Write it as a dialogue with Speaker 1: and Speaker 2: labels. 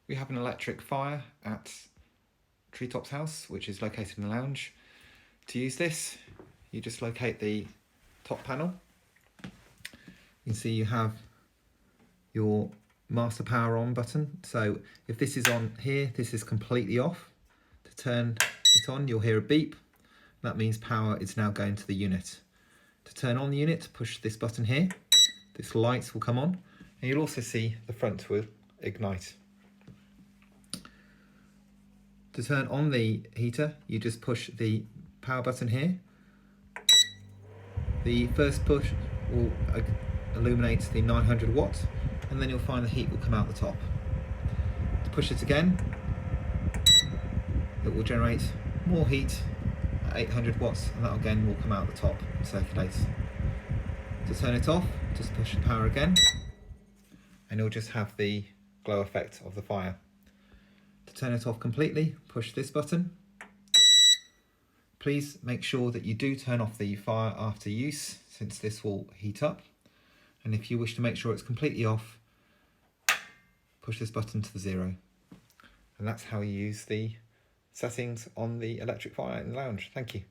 Speaker 1: We have an electric fire at Treetops House, which is located in the lounge. To use this, you just locate the top panel. You can see you have your master power on button. So if this is on here, this is completely off. To turn it on, you'll hear a beep. That means power is now going to the unit. To turn on the unit, push this button here. This light will come on, and you'll also see the front will ignite. To turn on the heater, you just push the power button here. The first push will illuminate the 900 watts, and then you'll find the heat will come out the top. To push it again, it will generate more heat at 800 watts, and that again will come out the top and circulate. To turn it off, just push the power again, and you'll just have the glow effect of the fire. To turn it off completely, push this button. Please make sure that you do turn off the fire after use, since this will heat up. And if you wish to make sure it's completely off, push this button to the 0. And that's how you use the settings on the electric fire in the lounge. Thank you.